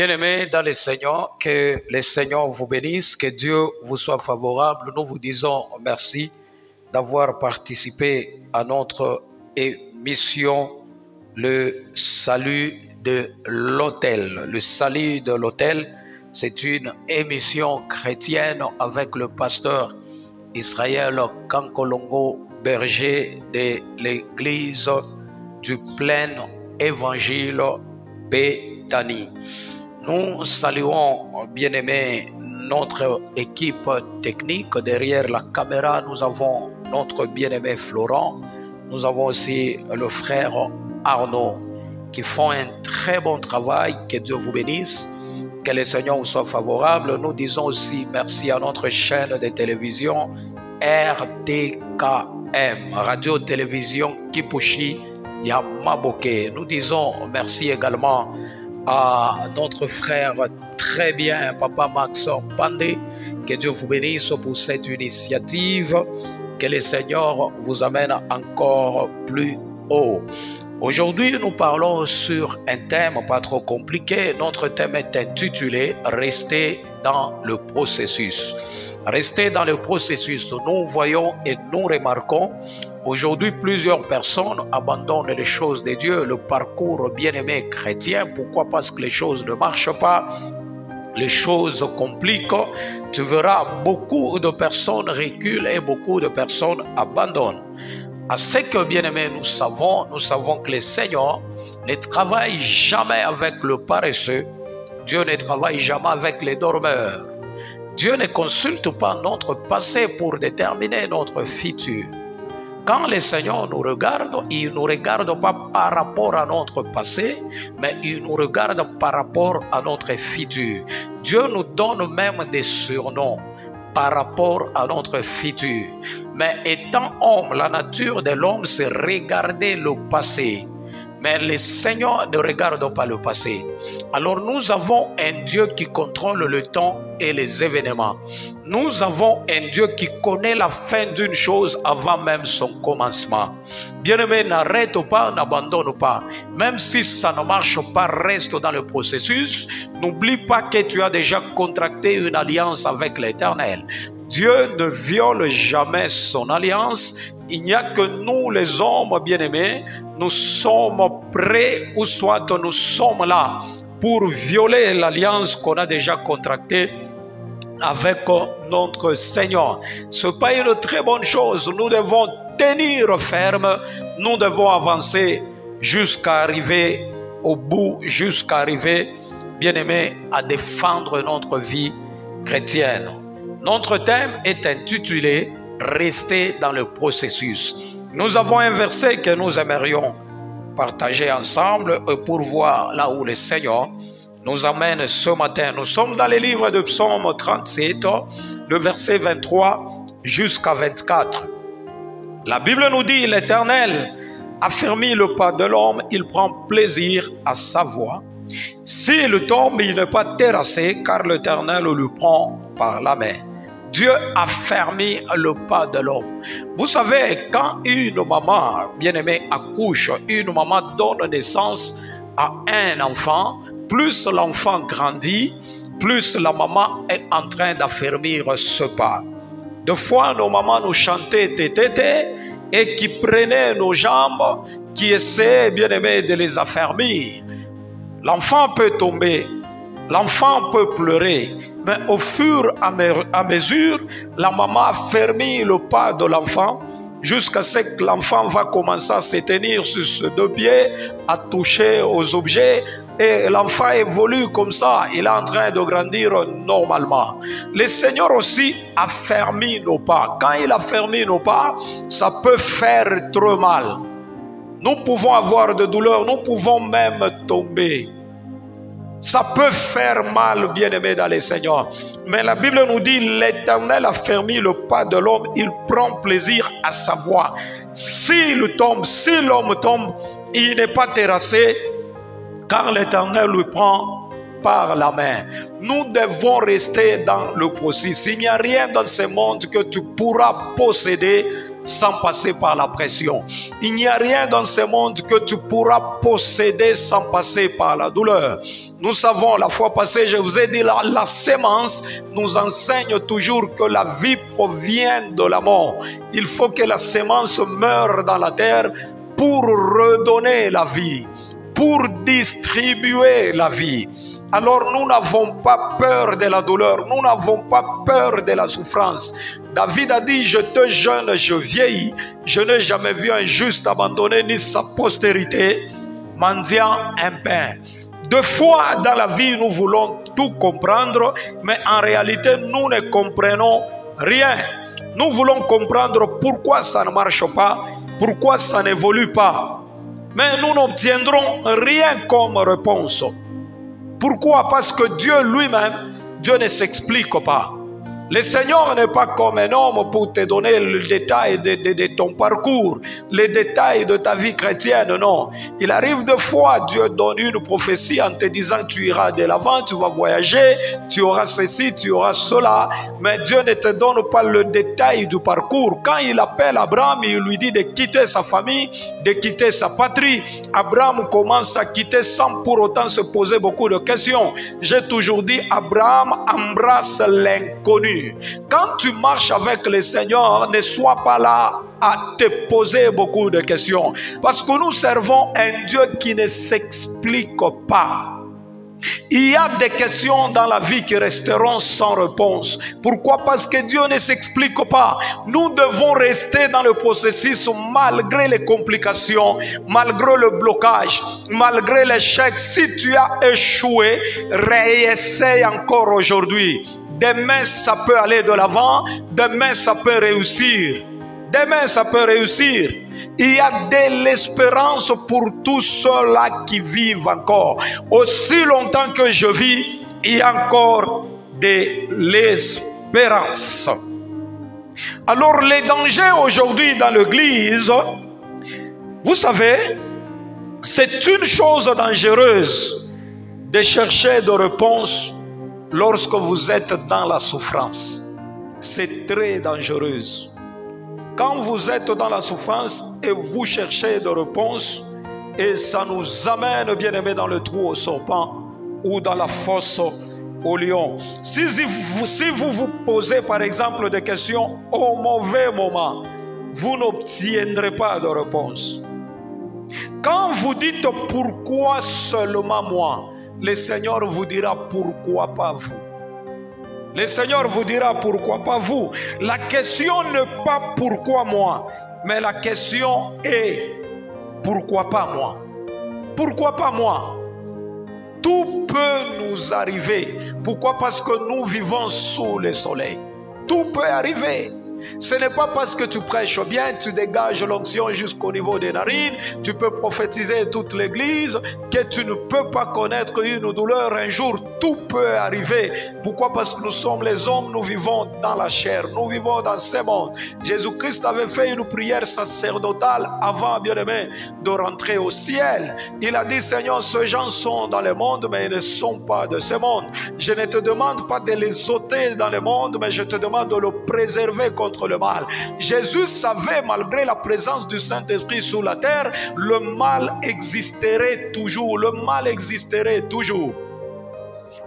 Bien-aimés dans le Seigneur, que le Seigneur vous bénisse, que Dieu vous soit favorable. Nous vous disons merci d'avoir participé à notre émission Le Salut de l'Autel. Le Salut de l'Autel, c'est une émission chrétienne avec le pasteur Israël Kankolongo, berger de l'église du plein évangile Béthanie. Nous saluons, bien-aimés, notre équipe technique. Derrière la caméra, nous avons notre bien-aimé Florent. Nous avons aussi le frère Arnaud qui font un très bon travail. Que Dieu vous bénisse. Que le Seigneur vous soit favorable. Nous disons aussi merci à notre chaîne de télévision RTKM, Radio-Télévision Kipushi Yamaboke. Nous disons merci également à notre frère très bien, Papa Maxon Pandé. Que Dieu vous bénisse pour cette initiative. Que le Seigneur vous amène encore plus haut. Aujourd'hui, nous parlons sur un thème pas trop compliqué. Notre thème est intitulé « Rester dans le processus ». Rester dans le processus. Nous voyons et nous remarquons aujourd'hui plusieurs personnes abandonnent les choses de Dieu, le parcours bien-aimé chrétien. Pourquoi? Parce que les choses ne marchent pas, les choses compliquent. Tu verras beaucoup de personnes reculent et beaucoup de personnes abandonnent. À ce que, bien-aimés, nous savons que le Seigneur ne travaille jamais avec le paresseux. Dieu ne travaille jamais avec les dormeurs. Dieu ne consulte pas notre passé pour déterminer notre futur. Quand le Seigneur nous regarde, il ne nous regarde pas par rapport à notre passé, mais il nous regarde par rapport à notre futur. Dieu nous donne même des surnoms par rapport à notre futur. Mais étant homme, la nature de l'homme, c'est regarder le passé. Mais le Seigneur ne regarde pas le passé. Alors nous avons un Dieu qui contrôle le temps et les événements. Nous avons un Dieu qui connaît la fin d'une chose avant même son commencement. Bien-aimé, n'arrête pas, n'abandonne pas. Même si ça ne marche pas, reste dans le processus. N'oublie pas que tu as déjà contracté une alliance avec l'Éternel. Dieu ne viole jamais son alliance. Il n'y a que nous, les hommes bien-aimés, nous sommes prêts ou soit nous sommes là pour violer l'alliance qu'on a déjà contractée avec notre Seigneur. Ce n'est pas une très bonne chose. Nous devons tenir ferme. Nous devons avancer jusqu'à arriver au bout, jusqu'à arriver, bien-aimés, à défendre notre vie chrétienne. Notre thème est intitulé « Rester dans le processus ». Nous avons un verset que nous aimerions partager ensemble pour voir là où le Seigneur nous amène ce matin. Nous sommes dans le livre de Psaume 37, le verset 23 jusqu'à 24. La Bible nous dit « L'Éternel affermit le pas de l'homme, il prend plaisir à sa voix. S'il tombe, il n'est pas terrassé, car l'Éternel le prend par la main. » Dieu a fermé le pas de l'homme. Vous savez, quand une maman, bien-aimée, accouche, une maman donne naissance à un enfant, plus l'enfant grandit, plus la maman est en train d'affermir ce pas. Des fois, nos mamans nous chantaient tétété et qui prenaient nos jambes, qui essayaient, bien-aimés, de les affermir. L'enfant peut tomber. L'enfant peut pleurer, mais au fur et à mesure, la maman a fermé le pas de l'enfant jusqu'à ce que l'enfant va commencer à se tenir sur ses deux pieds, à toucher aux objets, et l'enfant évolue comme ça. Il est en train de grandir normalement. Le Seigneur aussi a fermé nos pas. Quand il a fermé nos pas, ça peut faire trop mal. Nous pouvons avoir de douleurs, nous pouvons même tomber. Ça peut faire mal, bien-aimé dans le Seigneur. Mais la Bible nous dit, l'Éternel a fermé le pas de l'homme, il prend plaisir à sa voix. S'il tombe, si l'homme tombe, il n'est pas terrassé, car l'Éternel lui prend par la main. Nous devons rester dans le processus. Il n'y a rien dans ce monde que tu pourras posséder sans passer par la pression. Il n'y a rien dans ce monde que tu pourras posséder sans passer par la douleur. Nous savons, la fois passée, je vous ai dit, la sémence nous enseigne toujours que la vie provient de la mort. Il faut que la sémence meure dans la terre pour redonner la vie, pour distribuer la vie. Alors nous n'avons pas peur de la douleur, nous n'avons pas peur de la souffrance. David a dit, j'étais jeune, je vieillis, je n'ai jamais vu un juste abandonné ni sa postérité mendiant un pain. Deux fois dans la vie, nous voulons tout comprendre, mais en réalité, nous ne comprenons rien. Nous voulons comprendre pourquoi ça ne marche pas, pourquoi ça n'évolue pas. Mais nous n'obtiendrons rien comme réponse. Pourquoi? Parce que Dieu lui-même, Dieu ne s'explique pas. Le Seigneur n'est pas comme un homme pour te donner le détail de ton parcours, les détails de ta vie chrétienne, non. Il arrive des fois, Dieu donne une prophétie en te disant tu iras de l'avant, tu vas voyager, tu auras ceci, tu auras cela, mais Dieu ne te donne pas le détail du parcours. Quand il appelle Abraham, il lui dit de quitter sa famille, de quitter sa patrie. Abraham commence à quitter sans pour autant se poser beaucoup de questions. J'ai toujours dit, Abraham embrasse l'inconnu. Quand tu marches avec le Seigneur, ne sois pas là à te poser beaucoup de questions. Parce que nous servons un Dieu qui ne s'explique pas. Il y a des questions dans la vie qui resteront sans réponse. Pourquoi? Parce que Dieu ne s'explique pas. Nous devons rester dans le processus malgré les complications, malgré le blocage, malgré l'échec. Si tu as échoué, réessaye encore aujourd'hui. Demain, ça peut aller de l'avant. Demain, ça peut réussir. Demain, ça peut réussir. Il y a de l'espérance pour tous ceux-là qui vivent encore. Aussi longtemps que je vis, il y a encore de l'espérance. Alors, les dangers aujourd'hui dans l'Église, vous savez, c'est une chose dangereuse de chercher des réponses lorsque vous êtes dans la souffrance. C'est très dangereux. Quand vous êtes dans la souffrance et vous cherchez des réponses, et ça nous amène, bien aimé, dans le trou au serpent ou dans la fosse au lion. Si vous vous posez par exemple des questions au mauvais moment, vous n'obtiendrez pas de réponse. Quand vous dites pourquoi seulement moi, le Seigneur vous dira pourquoi pas vous. Le Seigneur vous dira pourquoi pas vous. La question n'est pas pourquoi moi, mais la question est pourquoi pas moi. Pourquoi pas moi? Tout peut nous arriver. Pourquoi? Parce que nous vivons sous le soleil. Tout peut arriver. Ce n'est pas parce que tu prêches bien, tu dégages l'onction jusqu'au niveau des narines, tu peux prophétiser toute l'église, que tu ne peux pas connaître une douleur un jour. Tout peut arriver. Pourquoi? Parce que nous sommes les hommes, nous vivons dans la chair, nous vivons dans ce monde. Jésus-Christ avait fait une prière sacerdotale avant, bien aimé, de rentrer au ciel. Il a dit, Seigneur, ces gens sont dans le monde, mais ils ne sont pas de ce monde. Je ne te demande pas de les ôter dans le monde, mais je te demande de le préserver contre le mal. Jésus savait, malgré la présence du Saint-Esprit sur la terre, le mal existerait toujours. Le mal existerait toujours.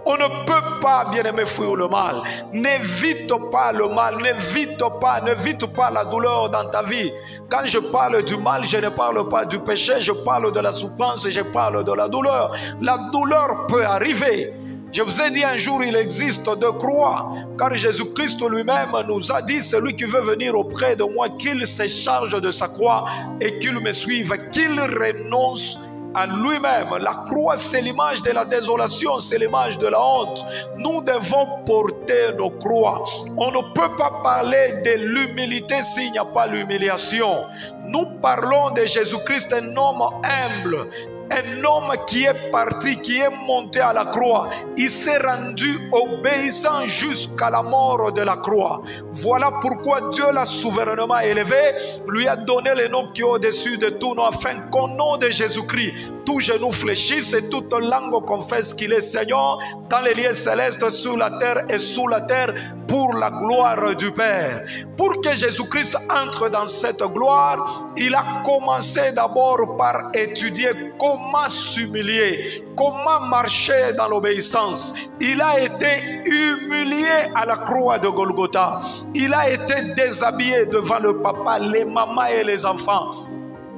On ne peut pas, bien-aimé, fuir le mal. N'évite pas le mal, n'évite pas la douleur dans ta vie. Quand je parle du mal, je ne parle pas du péché, je parle de la souffrance, je parle de la douleur. La douleur peut arriver. Je vous ai dit un jour, il existe deux croix, car Jésus-Christ lui-même nous a dit, celui qui veut venir auprès de moi, qu'il se charge de sa croix et qu'il me suive, qu'il renonce à lui-même. La croix, c'est l'image de la désolation, c'est l'image de la honte. Nous devons porter nos croix. On ne peut pas parler de l'humilité s'il n'y a pas l'humiliation. Nous parlons de Jésus-Christ, un homme humble, un homme qui est parti, qui est monté à la croix. Il s'est rendu obéissant jusqu'à la mort de la croix. Voilà pourquoi Dieu l'a souverainement élevé, lui a donné le nom qui est au-dessus de tout nom, afin qu'au nom de Jésus-Christ, tout genou fléchisse et toute langue confesse qu'il est Seigneur dans les lieux célestes, sur la terre et sous la terre, pour la gloire du Père. Pour que Jésus-Christ entre dans cette gloire, il a commencé d'abord par étudier comment s'humilier, comment marcher dans l'obéissance. Il a été humilié à la croix de Golgotha. Il a été déshabillé devant le papa, les mamans et les enfants.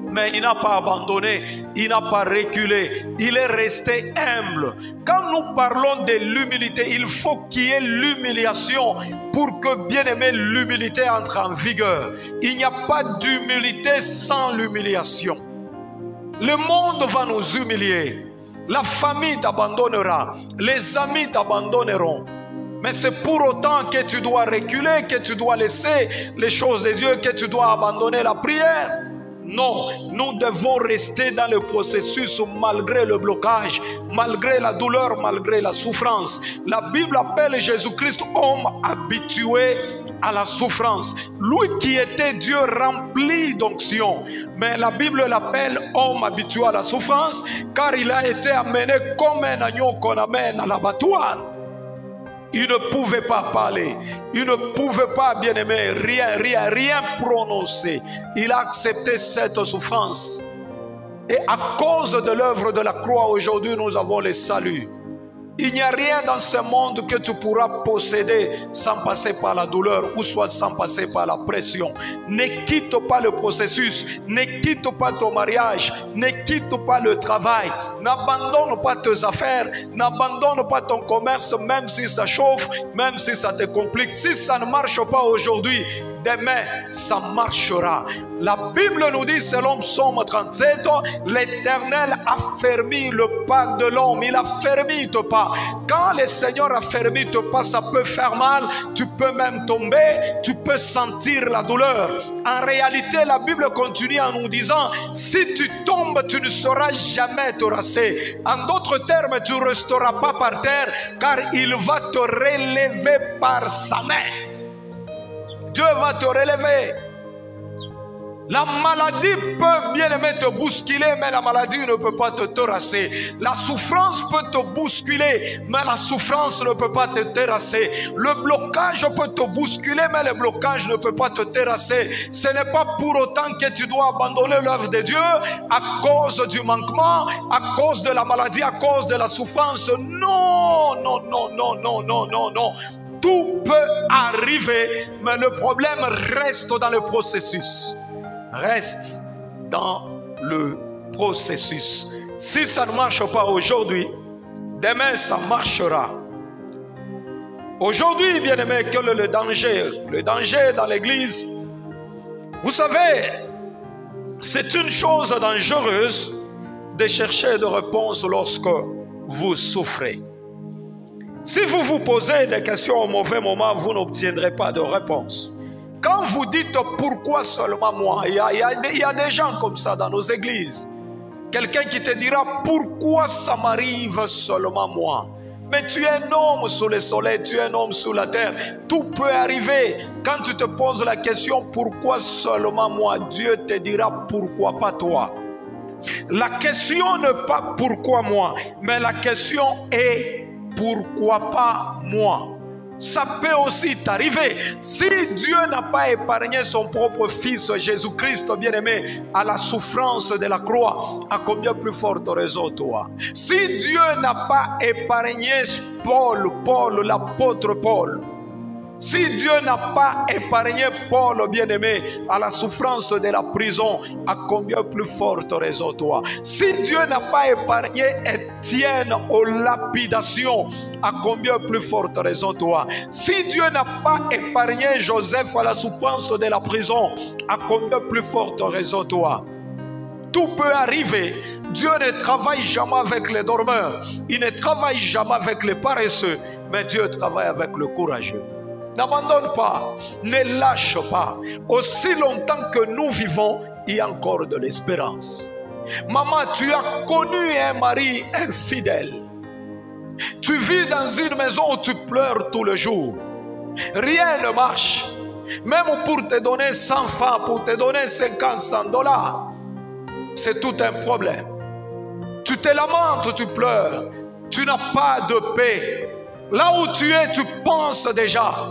Mais il n'a pas abandonné, il n'a pas reculé, il est resté humble. Quand nous parlons de l'humilité, il faut qu'il y ait l'humiliation pour que, bien aimé, l'humilité entre en vigueur. Il n'y a pas d'humilité sans l'humiliation. Le monde va nous humilier, la famille t'abandonnera, les amis t'abandonneront. Mais c'est pour autant que tu dois reculer, que tu dois laisser les choses de Dieu, que tu dois abandonner la prière. Non, nous devons rester dans le processus malgré le blocage, malgré la douleur, malgré la souffrance. La Bible appelle Jésus-Christ homme habitué à la souffrance. Lui qui était Dieu rempli d'onction. Mais la Bible l'appelle homme habitué à la souffrance car il a été amené comme un agneau qu'on amène à l'abattoir. Il ne pouvait pas parler, il ne pouvait pas, bien aimé, rien prononcer. Il a accepté cette souffrance. Et à cause de l'œuvre de la croix, aujourd'hui, nous avons le salut. Il n'y a rien dans ce monde que tu pourras posséder sans passer par la douleur ou soit sans passer par la pression. Ne quitte pas le processus, ne quitte pas ton mariage, ne quitte pas le travail, n'abandonne pas tes affaires, n'abandonne pas ton commerce même si ça chauffe, même si ça te complique. Si ça ne marche pas aujourd'hui, demain ça marchera. La Bible nous dit selon Psaume 37, l'Éternel a fermé le pas de l'homme, il a fermé tes pas. Quand le Seigneur a fermé tes pas, ça peut faire mal, tu peux même tomber, tu peux sentir la douleur. En réalité, la Bible continue en nous disant, si tu tombes, tu ne sauras jamais te rasser. En d'autres termes, tu ne resteras pas par terre, car il va te relever par sa main. Dieu va te relever. La maladie peut, bien aimé, te bousculer, mais la maladie ne peut pas te terrasser. La souffrance peut te bousculer, mais la souffrance ne peut pas te terrasser. Le blocage peut te bousculer, mais le blocage ne peut pas te terrasser. Ce n'est pas pour autant que tu dois abandonner l'œuvre de Dieu à cause du manquement, à cause de la maladie, à cause de la souffrance. Non, non, non, non, non, non, non, non. Tout peut arriver, mais le problème reste dans le processus. Reste dans le processus. Si ça ne marche pas aujourd'hui, demain ça marchera. Aujourd'hui, bien aimé, quel est le danger? Le danger dans l'église, vous savez, c'est une chose dangereuse de chercher des réponses lorsque vous souffrez. Si vous vous posez des questions au mauvais moment, vous n'obtiendrez pas de réponse. Quand vous dites pourquoi seulement moi, il y a des gens comme ça dans nos églises. Quelqu'un qui te dira pourquoi ça m'arrive seulement moi. Mais tu es un homme sous le soleil, tu es un homme sous la terre. Tout peut arriver. Quand tu te poses la question pourquoi seulement moi, Dieu te dira pourquoi pas toi. La question n'est pas pourquoi moi, mais la question est pourquoi pas moi. Ça peut aussi t'arriver. Si Dieu n'a pas épargné son propre fils Jésus-Christ, bien-aimé, à la souffrance de la croix, à combien plus forte raison toi? Si Dieu n'a pas épargné Paul, l'apôtre Paul, si Dieu n'a pas épargné Paul, bien-aimé, à la souffrance de la prison, à combien plus forte raison toi? Si Dieu n'a pas épargné Étienne aux lapidations, à combien plus forte raison toi? Si Dieu n'a pas épargné Joseph à la souffrance de la prison, à combien plus forte raison toi? Tout peut arriver. Dieu ne travaille jamais avec les dormeurs. Il ne travaille jamais avec les paresseux, mais Dieu travaille avec le courageux. N'abandonne pas, ne lâche pas. Aussi longtemps que nous vivons, il y a encore de l'espérance. Maman, tu as connu un mari infidèle. Tu vis dans une maison où tu pleures tous les jours. Rien ne marche. Même pour te donner 100 francs, pour te donner 50, $100, c'est tout un problème. Tu te lamentes, tu pleures. Tu n'as pas de paix. Là où tu es, tu penses déjà.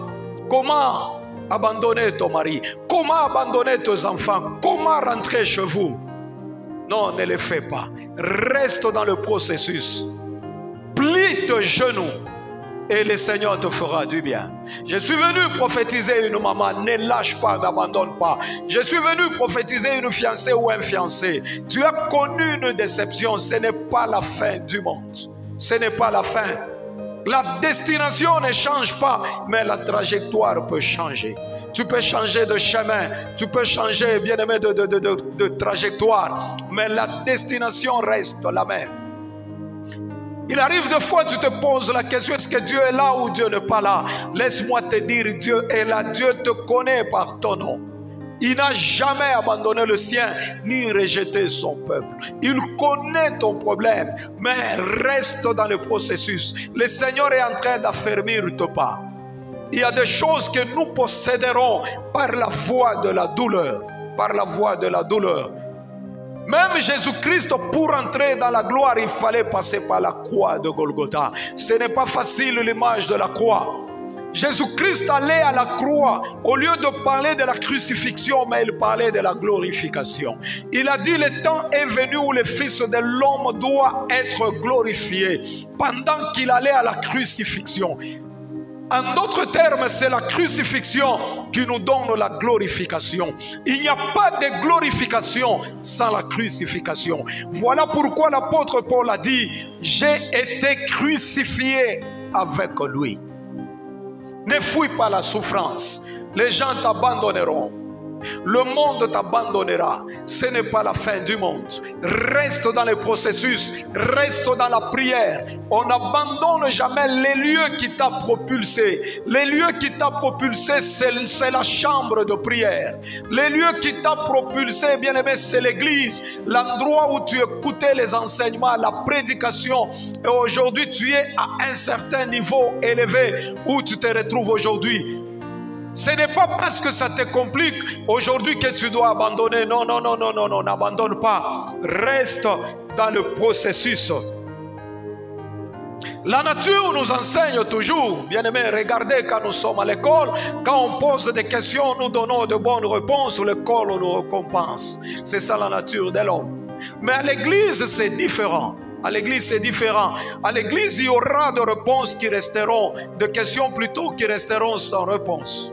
Comment abandonner ton mari? Comment abandonner tes enfants? Comment rentrer chez vous? Non, ne le fais pas. Reste dans le processus. Plie tes genoux et le Seigneur te fera du bien. Je suis venu prophétiser une maman, ne lâche pas, n'abandonne pas. Je suis venu prophétiser une fiancée ou un fiancé. Tu as connu une déception, ce n'est pas la fin du monde. Ce n'est pas la fin. La destination ne change pas, mais la trajectoire peut changer. Tu peux changer de chemin, tu peux changer, bien-aimé, de trajectoire, mais la destination reste la même. Il arrive des fois, tu te poses la question, est-ce que Dieu est là ou Dieu n'est pas là? Laisse-moi te dire, Dieu est là, Dieu te connaît par ton nom. Il n'a jamais abandonné le sien, ni rejeté son peuple. Il connaît ton problème, mais reste dans le processus. Le Seigneur est en train d'affermir tes pas. Il y a des choses que nous posséderons par la voie de la douleur. Par la voie de la douleur. Même Jésus-Christ, pour entrer dans la gloire, il fallait passer par la croix de Golgotha. Ce n'est pas facile l'image de la croix. Jésus-Christ allait à la croix, au lieu de parler de la crucifixion, mais il parlait de la glorification. Il a dit, le temps est venu où le Fils de l'homme doit être glorifié, pendant qu'il allait à la crucifixion. En d'autres termes, c'est la crucifixion qui nous donne la glorification. Il n'y a pas de glorification sans la crucifixion. Voilà pourquoi l'apôtre Paul a dit, j'ai été crucifié avec lui. Ne fuis pas la souffrance. Les gens t'abandonneront. Le monde t'abandonnera. Ce n'est pas la fin du monde. Reste dans le processus. Reste dans la prière. On n'abandonne jamais les lieux qui t'ont propulsé. Les lieux qui t'ont propulsé, c'est la chambre de prière. Les lieux qui t'ont propulsé, bien aimé, c'est l'église. L'endroit où tu écoutais les enseignements, la prédication. Et aujourd'hui, tu es à un certain niveau élevé où tu te retrouves aujourd'hui. Ce n'est pas parce que ça te complique aujourd'hui que tu dois abandonner. Non, non, non, non, non, non, n'abandonne pas. Reste dans le processus. La nature nous enseigne toujours, bien aimé, regardez quand nous sommes à l'école, quand on pose des questions, nous donnons de bonnes réponses, l'école nous récompense. C'est ça la nature de l'homme. Mais à l'église, c'est différent. À l'église, c'est différent. À l'église, il y aura des réponses qui resteront, des questions plutôt qui resteront sans réponse.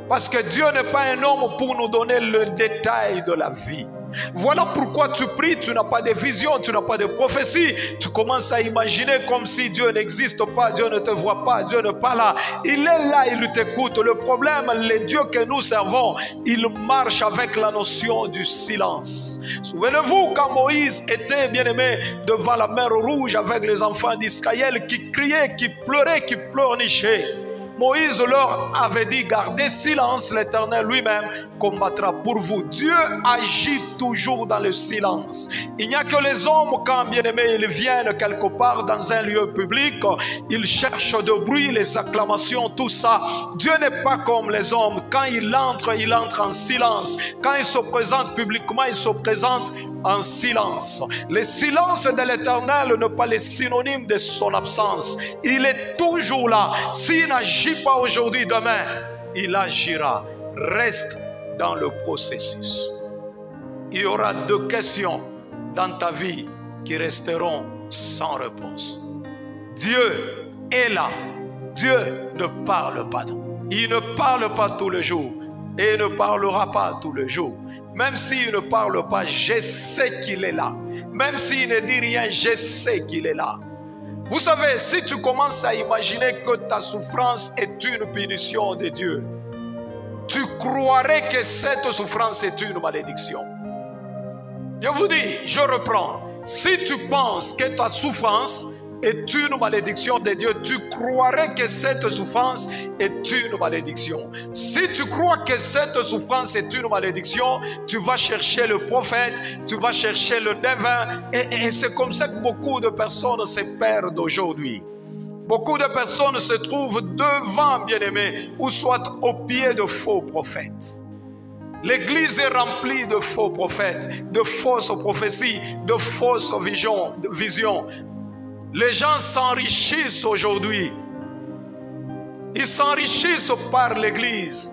Parce que Dieu n'est pas un homme pour nous donner le détail de la vie. Voilà pourquoi tu pries, tu n'as pas de vision, tu n'as pas de prophétie. Tu commences à imaginer comme si Dieu n'existe pas, Dieu ne te voit pas, Dieu n'est pas là. Il est là, il t'écoute. Le problème, le Dieu que nous servons, il marche avec la notion du silence. Souvenez-vous quand Moïse était, bien aimé, devant la mer Rouge avec les enfants d'Israël qui criaient, qui pleuraient, qui pleurnichaient. Moïse leur avait dit, gardez silence, l'Éternel lui-même combattra pour vous. Dieu agit toujours dans le silence. Il n'y a que les hommes, quand bien aimés, ils viennent quelque part dans un lieu public, ils cherchent de bruit, les acclamations, tout ça. Dieu n'est pas comme les hommes. Quand il entre en silence. Quand il se présente publiquement, il se présente en silence. Le silence de l'Éternel n'est pas le synonyme de son absence. Il est toujours là. S'il n'agit pas aujourd'hui, demain, il agira. Reste dans le processus. Il y aura 2 questions dans ta vie qui resteront sans réponse. Dieu est là. Dieu ne parle pas. Il ne parle pas tous les jours. Et il ne parlera pas tous les jours. Même s'il ne parle pas, je sais qu'il est là. Même s'il ne dit rien, je sais qu'il est là. Vous savez, si tu commences à imaginer que ta souffrance est une punition de Dieu, tu croirais que cette souffrance est une malédiction. Je vous dis, je reprends. Si tu penses que ta souffrance est une malédiction de Dieu, tu croirais que cette souffrance est une malédiction. Si tu crois que cette souffrance est une malédiction, tu vas chercher le prophète, tu vas chercher le devin, et c'est comme ça que beaucoup de personnes se perdent aujourd'hui. Beaucoup de personnes se trouvent devant, bien-aimés, ou soit au pied de faux prophètes. L'église est remplie de faux prophètes, de fausses prophéties, de fausses visions. Les gens s'enrichissent aujourd'hui. Ils s'enrichissent par l'Église.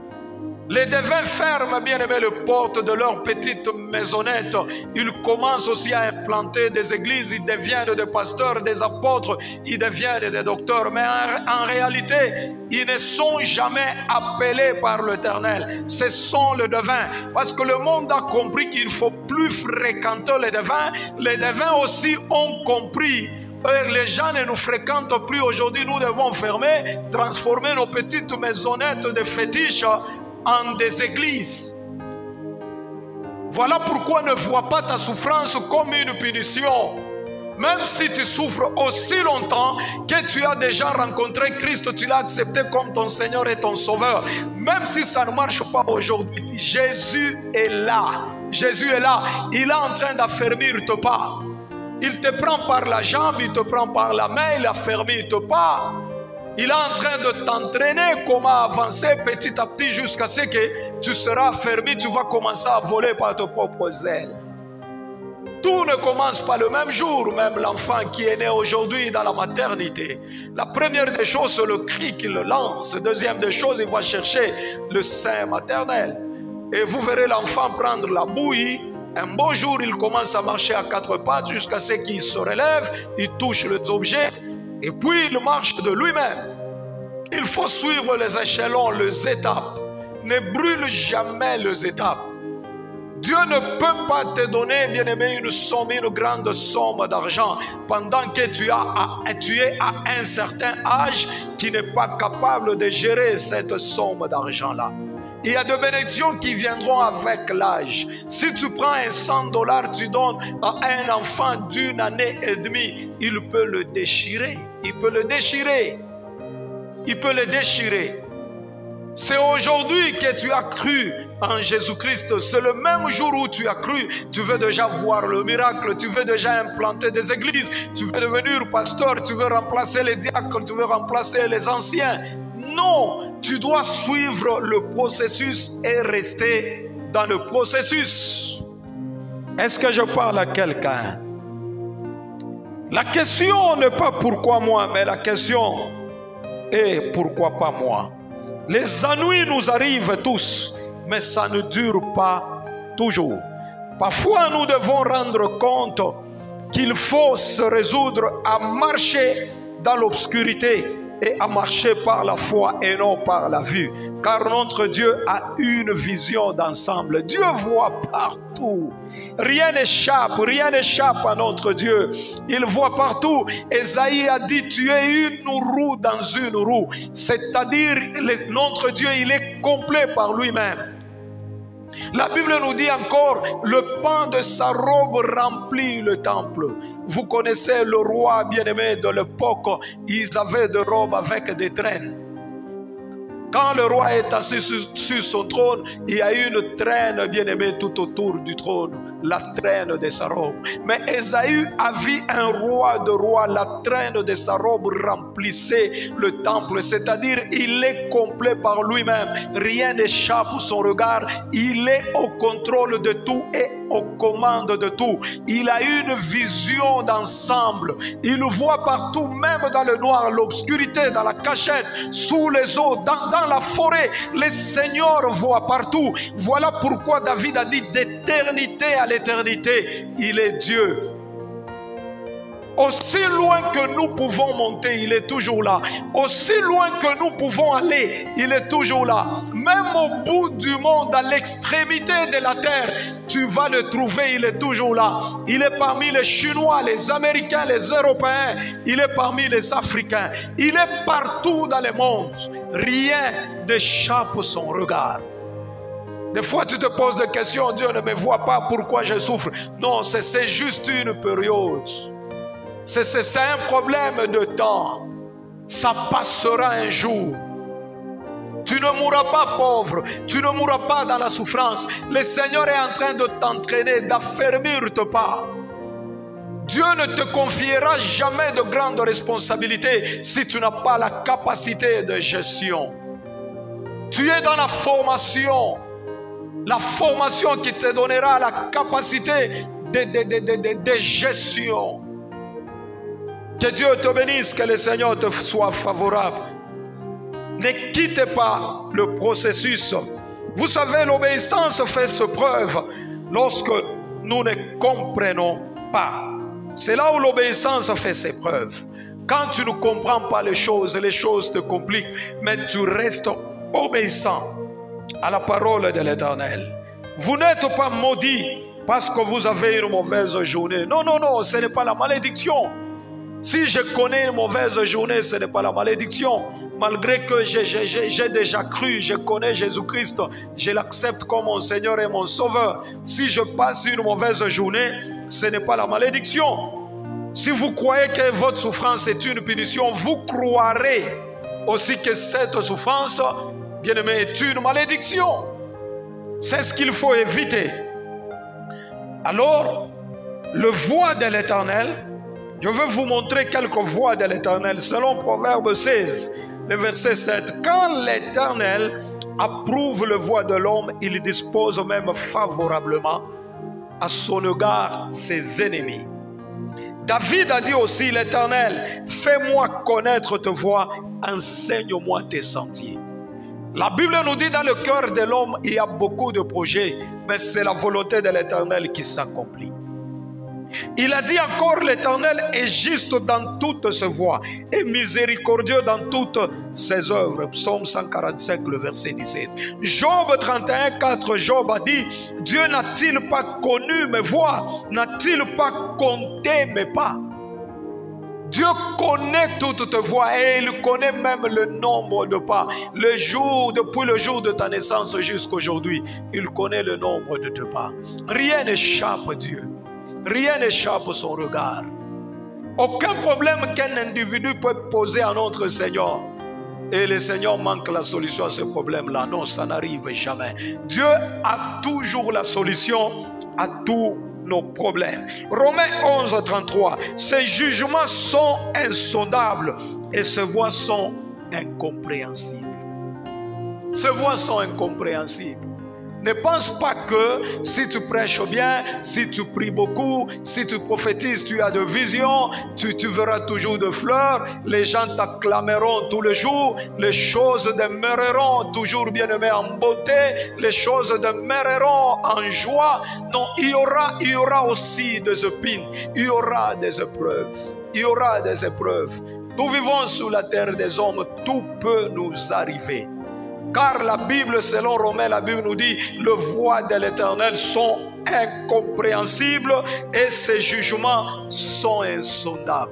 Les devins ferment, bien aimé, les portes de leur petite maisonnette. Ils commencent aussi à implanter des églises. Ils deviennent des pasteurs, des apôtres. Ils deviennent des docteurs. Mais en réalité, ils ne sont jamais appelés par l'Éternel. Ce sont les devins. Parce que le monde a compris qu'il ne faut plus fréquenter les devins. Les devins aussi ont compris. Les gens ne nous fréquentent plus. Aujourd'hui, nous devons fermer, transformer nos petites maisonnettes de fétiches en des églises. Voilà pourquoi ne vois pas ta souffrance comme une punition. Même si tu souffres aussi longtemps que tu as déjà rencontré Christ, tu l'as accepté comme ton Seigneur et ton Sauveur. Même si ça ne marche pas aujourd'hui, Jésus est là. Jésus est là. Il est en train d'affermir tes pas. Il te prend par la jambe, il te prend par la main, il affermit tes pas. Il est en train de t'entraîner comment avancer petit à petit jusqu'à ce que tu seras fermé, tu vas commencer à voler par tes propres ailes. Tout ne commence pas le même jour, même l'enfant qui est né aujourd'hui dans la maternité. La première des choses, c'est le cri qu'il lance. Deuxième des choses, il va chercher le sein maternel. Et vous verrez l'enfant prendre la bouillie. Un beau jour, il commence à marcher à quatre pattes jusqu'à ce qu'il se relève, il touche les objets. Et puis il marche de lui-même. Il faut suivre les échelons, les étapes. Ne brûle jamais les étapes. Dieu ne peut pas te donner, bien-aimé, une grande somme d'argent pendant que tu es à un certain âge qui n'est pas capable de gérer cette somme d'argent-là. Il y a des bénédictions qui viendront avec l'âge. Si tu prends un $100, tu donnes à un enfant d'1 année et demie, il peut le déchirer. Il peut le déchirer. Il peut le déchirer. C'est aujourd'hui que tu as cru en Jésus-Christ. C'est le même jour où tu as cru. Tu veux déjà voir le miracle. Tu veux déjà implanter des églises. Tu veux devenir pasteur. Tu veux remplacer les diacres. Tu veux remplacer les anciens. Non, tu dois suivre le processus et rester dans le processus. Est-ce que je parle à quelqu'un? La question n'est pas pourquoi moi, mais la question est pourquoi pas moi. Les ennuis nous arrivent tous, mais ça ne dure pas toujours. Parfois, nous devons rendre compte qu'il faut se résoudre à marcher dans l'obscurité et à marcher par la foi et non par la vue. Car notre Dieu a une vision d'ensemble. Dieu voit partout. Rien n'échappe à notre Dieu. Il voit partout. Ésaïe a dit, tu es une roue dans une roue. C'est-à-dire, notre Dieu, il est complet par lui-même. La Bible nous dit encore, le pan de sa robe remplit le temple. Vous connaissez le roi bien-aimé de l'époque, ils avaient des robes avec des traînes. Quand le roi est assis sur son trône, il y a une traîne bien-aimée tout autour du trône, la traîne de sa robe. Mais Ésaïe a vu un roi de rois, la traîne de sa robe remplissait le temple, c'est-à-dire il est complet par lui-même, rien n'échappe à son regard, il est au contrôle de tout et aux commandes de tout. Il a une vision d'ensemble, il voit partout, même dans le noir, l'obscurité, dans la cachette, sous les eaux, dans la forêt, le Seigneur voit partout. Voilà pourquoi David a dit d'éternité à l'éternité, il est Dieu. Aussi loin que nous pouvons monter, il est toujours là. Aussi loin que nous pouvons aller, il est toujours là. Même au bout du monde, à l'extrémité de la terre, tu vas le trouver, il est toujours là. Il est parmi les Chinois, les Américains, les Européens. Il est parmi les Africains. Il est partout dans le monde. Rien n'échappe à son regard. Des fois, tu te poses des questions. Dieu ne me voit pas, pourquoi je souffre? Non, c'est juste une période. C'est un problème de temps. Ça passera un jour. Tu ne mourras pas pauvre. Tu ne mourras pas dans la souffrance. Le Seigneur est en train de t'entraîner, d'affermir tes pas. Dieu ne te confiera jamais de grandes responsabilités si tu n'as pas la capacité de gestion. Tu es dans la formation qui te donnera la capacité de gestion. Que Dieu te bénisse, que le Seigneur te soit favorable. Ne quittez pas le processus. Vous savez, l'obéissance fait ses preuves lorsque nous ne comprenons pas. C'est là où l'obéissance fait ses preuves. Quand tu ne comprends pas les choses te compliquent, mais tu restes obéissant à la parole de l'Éternel. Vous n'êtes pas maudit parce que vous avez une mauvaise journée. Non, non, non, ce n'est pas la malédiction. Si je connais une mauvaise journée, ce n'est pas la malédiction. Malgré que j'ai déjà cru, je connais Jésus-Christ, je l'accepte comme mon Seigneur et mon Sauveur. Si je passe une mauvaise journée, ce n'est pas la malédiction. Si vous croyez que votre souffrance est une punition, vous croirez aussi que cette souffrance, bien aimé, est une malédiction. C'est ce qu'il faut éviter. Alors, le voie de l'Éternel, je veux vous montrer quelques voies de l'Éternel selon Proverbe 16, le verset 7. Quand l'Éternel approuve le voie de l'homme, il dispose même favorablement à son égard ses ennemis. David a dit aussi, l'Éternel, fais-moi connaître tes voies, enseigne-moi tes sentiers. La Bible nous dit dans le cœur de l'homme, il y a beaucoup de projets, mais c'est la volonté de l'Éternel qui s'accomplit. Il a dit encore, l'Éternel est juste dans toutes ses voies et miséricordieux dans toutes ses œuvres. Psaume 145, le verset 17. Job 31, 4, Job a dit, Dieu n'a-t-il pas connu mes voies? N'a-t-il pas compté mes pas? Dieu connaît toutes tes voies et il connaît même le nombre de pas. Le jour, depuis le jour de ta naissance jusqu'à aujourd'hui, il connaît le nombre de tes pas. Rien n'échappe à Dieu. Rien n'échappe à son regard. Aucun problème qu'un individu peut poser à notre Seigneur. Et le Seigneur manque la solution à ce problème-là. Non, ça n'arrive jamais. Dieu a toujours la solution à tous nos problèmes. Romains 11, 33. Ses jugements sont insondables et ses voies sont incompréhensibles. Ses voies sont incompréhensibles. Ne pense pas que si tu prêches bien, si tu pries beaucoup, si tu prophétises, tu as de visions, tu verras toujours de fleurs, les gens t'acclameront tous les jours, les choses demeureront toujours bien aimées en beauté, les choses demeureront en joie. Non, il y aura aussi des épines, il y aura des épreuves, il y aura des épreuves. Nous vivons sur la terre des hommes, tout peut nous arriver. Car la Bible, selon Romains, la Bible nous dit, les voies de l'Éternel sont incompréhensibles et ses jugements sont insondables.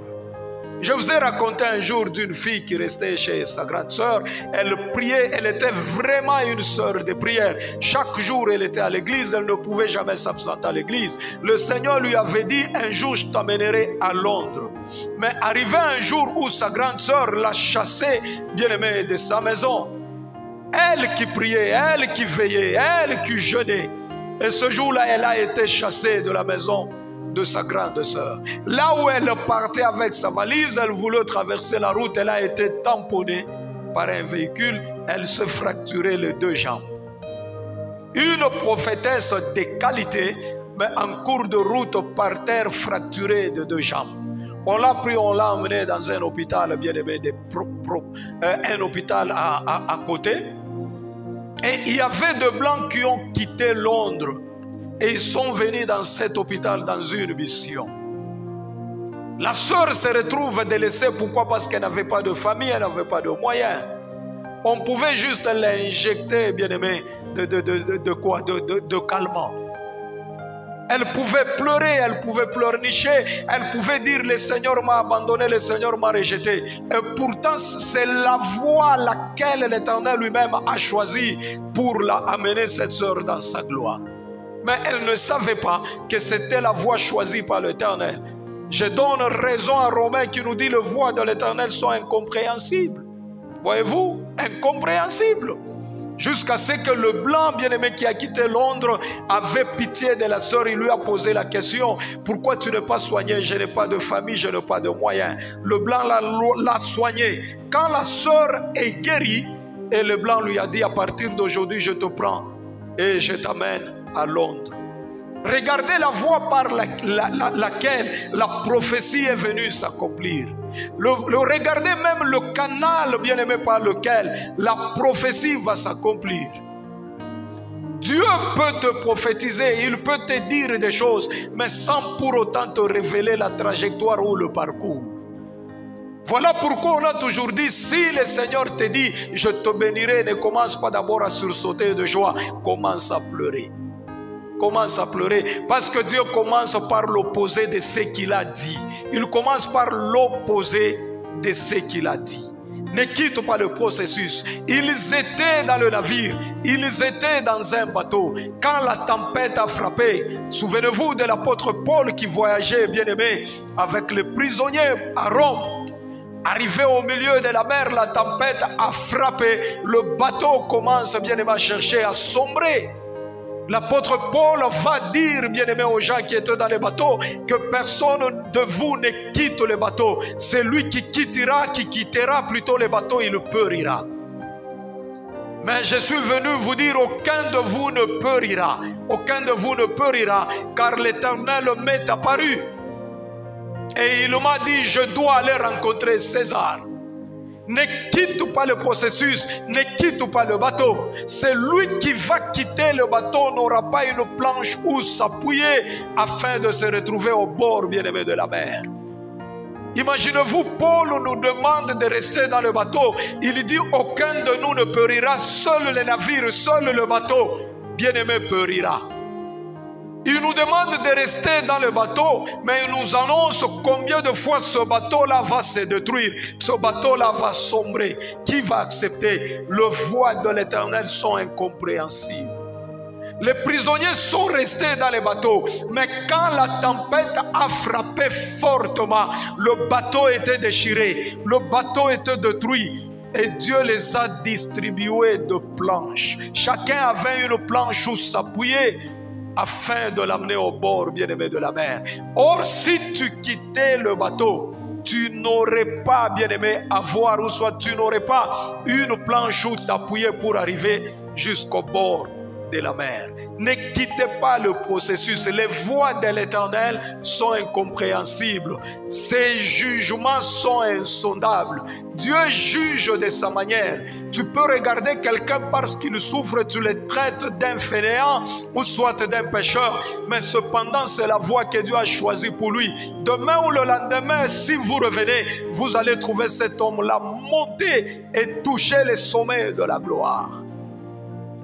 Je vous ai raconté un jour d'une fille qui restait chez sa grande sœur. Elle priait, elle était vraiment une sœur de prière. Chaque jour, elle était à l'église, elle ne pouvait jamais s'absenter à l'église. Le Seigneur lui avait dit, un jour, je t'emmènerai à Londres. Mais arrivé un jour où sa grande sœur l'a chassée, bien aimée, de sa maison. Elle qui priait, elle qui veillait, elle qui jeûnait. Et ce jour-là, elle a été chassée de la maison de sa grande sœur. Là où elle partait avec sa valise, elle voulait traverser la route, elle a été tamponnée par un véhicule, elle se fracturait les deux jambes. Une prophétesse de qualité, mais en cours de route par terre fracturée de deux jambes. On l'a pris, on l'a emmené dans un hôpital, bien aimé, un hôpital à côté. Et il y avait des Blancs qui ont quitté Londres et ils sont venus dans cet hôpital dans une mission. La sœur se retrouve délaissée. Pourquoi? Parce qu'elle n'avait pas de famille, elle n'avait pas de moyens. On pouvait juste l'injecter, bien aimé, de calmant. Elle pouvait pleurer, elle pouvait pleurnicher, elle pouvait dire le Seigneur m'a abandonné, le Seigneur m'a rejeté. Et pourtant, c'est la voie laquelle l'Éternel lui-même a choisi pour amener cette sœur dans sa gloire. Mais elle ne savait pas que c'était la voie choisie par l'Éternel. Je donne raison à Romains qui nous dit que les voies de l'Éternel sont incompréhensibles. Voyez-vous, incompréhensibles. Jusqu'à ce que le Blanc bien-aimé qui a quitté Londres avait pitié de la sœur. Il lui a posé la question, pourquoi tu n'es pas soigné? Je n'ai pas de famille, je n'ai pas de moyens. Le Blanc l'a soigné. Quand la sœur est guérie, et le Blanc lui a dit, à partir d'aujourd'hui, je te prends et je t'amène à Londres. Regardez la voie par laquelle la prophétie est venue s'accomplir. Regardez même le canal, bien-aimé, par lequel la prophétie va s'accomplir. Dieu peut te prophétiser, il peut te dire des choses, mais sans pour autant te révéler la trajectoire ou le parcours. Voilà pourquoi on a toujours dit, si le Seigneur te dit, je te bénirai, ne commence pas d'abord à sursauter de joie, commence à pleurer. Commence à pleurer, parce que Dieu commence par l'opposé de ce qu'il a dit. Il commence par l'opposé de ce qu'il a dit. Ne quitte pas le processus. Ils étaient dans le navire, ils étaient dans un bateau. Quand la tempête a frappé, souvenez-vous de l'apôtre Paul qui voyageait, bien aimé, avec les prisonniers à Rome. Arrivé au milieu de la mer, la tempête a frappé. Le bateau commence, bien aimé, à chercher à sombrer. L'apôtre Paul va dire, bien aimé, aux gens qui étaient dans les bateaux, que personne de vous ne quitte le bateau. C'est lui qui quittera plutôt le bateau, il périra. Mais je suis venu vous dire, aucun de vous ne périra. Aucun de vous ne périra, car l'Éternel m'est apparu. Et il m'a dit, je dois aller rencontrer César. Ne quitte pas le processus, ne quitte pas le bateau. C'est lui qui va quitter le bateau, n'aura pas une planche où s'appuyer afin de se retrouver au bord, bien-aimé, de la mer. Imaginez-vous, Paul nous demande de rester dans le bateau. Il dit, aucun de nous ne périra, seul le navire, seul le bateau, bien-aimé, périra. Il nous demande de rester dans le bateau, mais il nous annonce combien de fois ce bateau-là va se détruire, ce bateau-là va sombrer. Qui va accepter? Les voies de l'Éternel sont incompréhensibles. Les prisonniers sont restés dans les bateaux, mais quand la tempête a frappé fortement, le bateau était déchiré, le bateau était détruit. Et Dieu les a distribués de planches. Chacun avait une planche où s'appuyer afin de l'amener au bord, bien-aimé, de la mer. Or, si tu quittais le bateau, tu n'aurais pas, bien-aimé, à voir, ou soit tu n'aurais pas une planche où t'appuyer pour arriver jusqu'au bord de la mer. Ne quittez pas le processus. Les voies de l'Éternel sont incompréhensibles. Ses jugements sont insondables. Dieu juge de sa manière. Tu peux regarder quelqu'un parce qu'il souffre, tu le traites d'un fainéant ou soit d'un pécheur, mais cependant c'est la voie que Dieu a choisie pour lui. Demain ou le lendemain, si vous revenez, vous allez trouver cet homme-là monter et toucher les sommets de la gloire.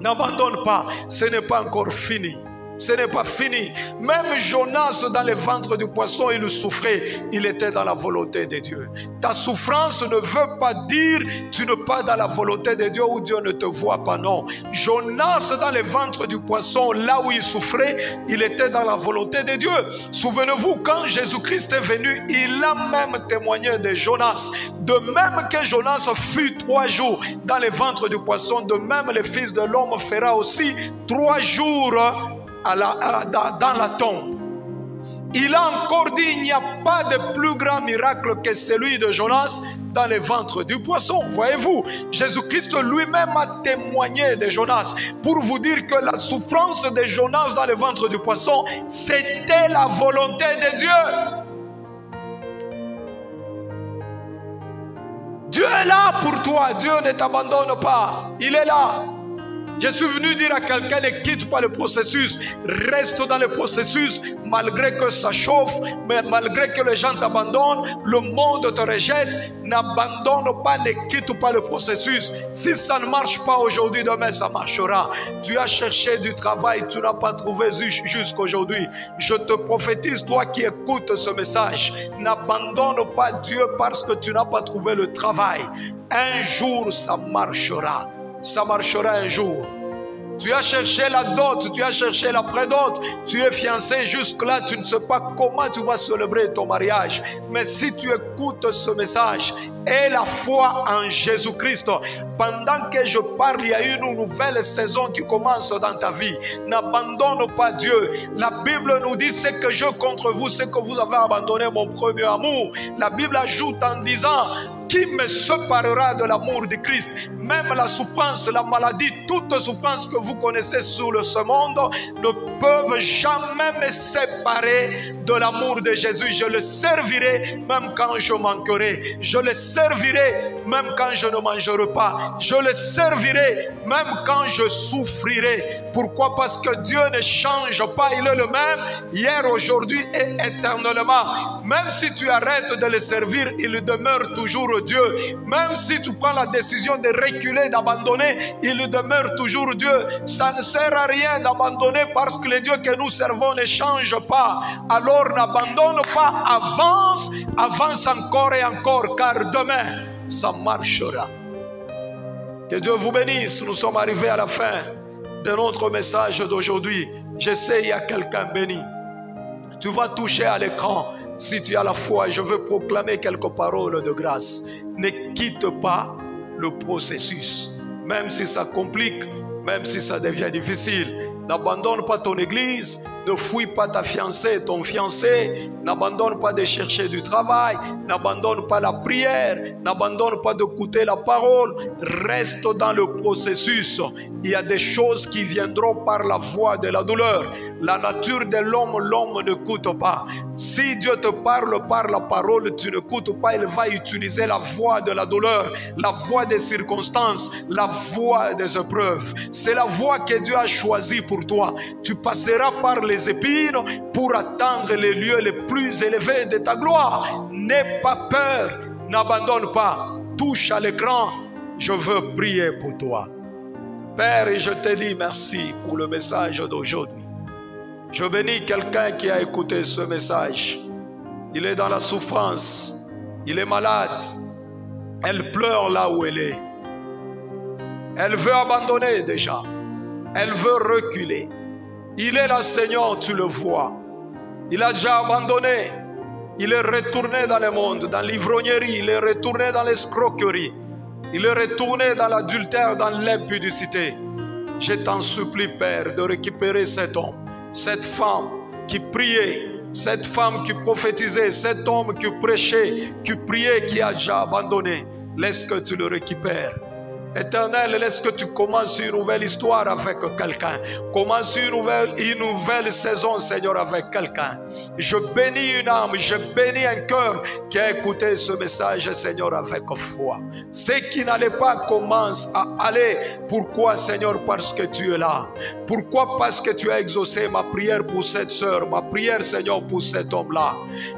N'abandonne pas, ce n'est pas encore fini. Ce n'est pas fini. Même Jonas dans le ventre du poisson, il souffrait. Il était dans la volonté de Dieu. Ta souffrance ne veut pas dire tu n'es pas dans la volonté de Dieu ou Dieu ne te voit pas. Non. Jonas dans le ventre du poisson, là où il souffrait, il était dans la volonté de Dieu. Souvenez-vous, quand Jésus-Christ est venu, il a même témoigné de Jonas. De même que Jonas fut 3 jours dans le ventre du poisson, de même le Fils de l'homme fera aussi 3 jours dans la tombe. Il a encore dit, il n'y a pas de plus grand miracle que celui de Jonas dans le ventre du poisson. Voyez-vous, Jésus-Christ lui-même a témoigné de Jonas pour vous dire que la souffrance de Jonas dans le ventre du poisson, c'était la volonté de Dieu. Dieu est là pour toi, Dieu ne t'abandonne pas, il est là. Je suis venu dire à quelqu'un, ne quitte pas le processus, reste dans le processus malgré que ça chauffe, mais malgré que les gens t'abandonnent, le monde te rejette, n'abandonne pas, ne quitte pas le processus. Si ça ne marche pas aujourd'hui, demain ça marchera. Tu as cherché du travail, tu n'as pas trouvé jusqu'aujourd'hui. Je te prophétise, toi qui écoutes ce message, n'abandonne pas Dieu parce que tu n'as pas trouvé le travail. Un jour ça marchera. Ça marchera un jour. Tu as cherché la dot, tu as cherché la prédot, tu es fiancé jusque-là, tu ne sais pas comment tu vas célébrer ton mariage. Mais si tu écoutes ce message et la foi en Jésus-Christ, pendant que je parle, il y a une nouvelle saison qui commence dans ta vie. N'abandonne pas Dieu. La Bible nous dit, c'est que je contre vous, c'est que vous avez abandonné mon premier amour. La Bible ajoute en disant, qui me séparera de l'amour de Christ? Même la souffrance, la maladie, toute souffrance que vous connaissez sur ce monde ne peuvent jamais me séparer de l'amour de Jésus. Je le servirai même quand je manquerai. Je le servirai même quand je ne mangerai pas. Je le servirai même quand je souffrirai. Pourquoi? Parce que Dieu ne change pas. Il est le même hier, aujourd'hui et éternellement. Même si tu arrêtes de le servir, il demeure toujours Dieu. Même si tu prends la décision de reculer, d'abandonner, il demeure toujours Dieu. Ça ne sert à rien d'abandonner parce que le Dieu que nous servons ne change pas. Alors n'abandonne pas, avance, avance encore et encore, car demain, ça marchera. Que Dieu vous bénisse. Nous sommes arrivés à la fin de notre message d'aujourd'hui. Je sais, il y a quelqu'un béni. Tu vas toucher à l'écran si tu as la foi. Je veux proclamer quelques paroles de grâce. Ne quitte pas le processus. Même si ça complique, même si ça devient difficile. N'abandonne pas ton église. Ne fuis pas ta fiancée, ton fiancé. N'abandonne pas de chercher du travail. N'abandonne pas la prière. N'abandonne pas d'écouter la parole. Reste dans le processus. Il y a des choses qui viendront par la voie de la douleur. La nature de l'homme, l'homme n'écoute pas. Si Dieu te parle par la parole, tu n'écoutes pas, il va utiliser la voie de la douleur, la voie des circonstances, la voie des épreuves. C'est la voie que Dieu a choisie pour toi. Tu passeras par les épines pour atteindre les lieux les plus élevés de ta gloire. N'aie pas peur, n'abandonne pas. Touche à l'écran, je veux prier pour toi. Père, et je te dis merci pour le message d'aujourd'hui. Je bénis quelqu'un qui a écouté ce message. Il est dans la souffrance, il est malade, elle pleure là où elle est. Elle veut abandonner déjà, elle veut reculer. Il est là, Seigneur, tu le vois. Il a déjà abandonné. Il est retourné dans le monde, dans l'ivrognerie. Il est retourné dans l'escroquerie. Il est retourné dans l'adultère, dans l'impudicité. Je t'en supplie, Père, de récupérer cet homme, cette femme qui priait, cette femme qui prophétisait, cet homme qui prêchait, qui priait, qui a déjà abandonné. Laisse que tu le récupères. Éternel, laisse que tu commences une nouvelle histoire avec quelqu'un. Commence une nouvelle saison, Seigneur, avec quelqu'un. Je bénis une âme, je bénis un cœur qui a écouté ce message, Seigneur, avec foi. Ce qui n'allait pas commence à aller. Pourquoi, Seigneur? Parce que tu es là. Pourquoi? Parce que tu as exaucé ma prière pour cette sœur, ma prière, Seigneur, pour cet homme-là.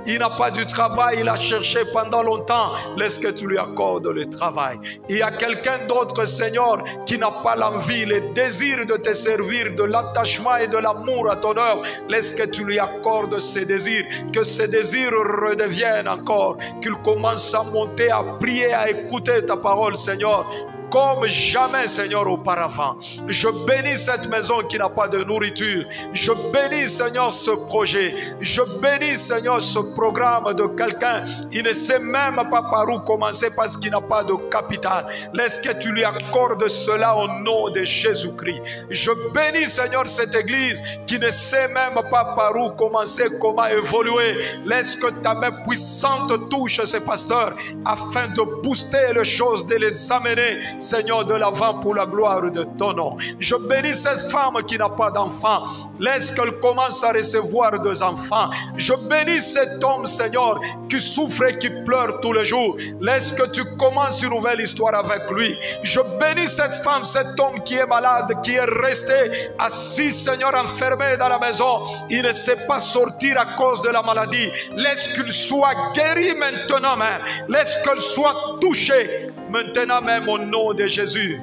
Il n'a pas du travail, il a cherché pendant longtemps. Laisse que tu lui accordes le travail. Il y a quelqu'un d'autre, Seigneur, qui n'a pas l'envie, le désir de te servir, de l'attachement et de l'amour à ton œuvre. Laisse que tu lui accordes ces désirs, que ces désirs redeviennent encore, qu'il commence à monter, à prier, à écouter ta parole, Seigneur, comme jamais, Seigneur, auparavant. Je bénis cette maison qui n'a pas de nourriture. Je bénis, Seigneur, ce projet. Je bénis, Seigneur, ce programme de quelqu'un. Il ne sait même pas par où commencer parce qu'il n'a pas de capital. Laisse que tu lui accordes cela au nom de Jésus-Christ. Je bénis, Seigneur, cette église qui ne sait même pas par où commencer, comment évoluer. Laisse que ta main puissante touche ces pasteurs afin de booster les choses, de les amener, Seigneur, de l'avant pour la gloire de ton nom. Je bénis cette femme qui n'a pas d'enfant. Laisse qu'elle commence à recevoir des enfants. Je bénis cet homme, Seigneur, qui souffre et qui pleure tous les jours. Laisse que tu commences une nouvelle histoire avec lui. Je bénis cette femme, cet homme qui est malade, qui est resté assis, Seigneur, enfermé dans la maison. Il ne sait pas sortir à cause de la maladie. Laisse qu'il soit guéri maintenant même. Laisse qu'elle soit touchée maintenant même au nom de Jésus.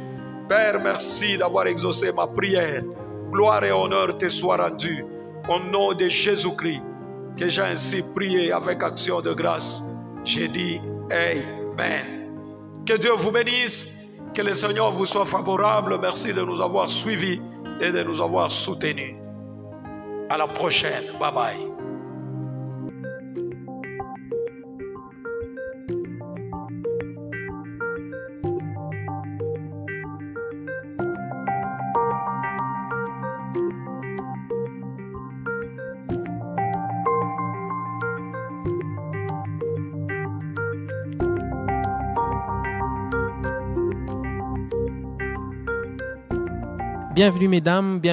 Père, merci d'avoir exaucé ma prière. Gloire et honneur te soient rendus. Au nom de Jésus-Christ, que j'ai ainsi prié avec action de grâce. J'ai dit Amen. Que Dieu vous bénisse. Que le Seigneur vous soit favorable. Merci de nous avoir suivis et de nous avoir soutenus. À la prochaine. Bye bye. Bienvenue mesdames, bienvenue.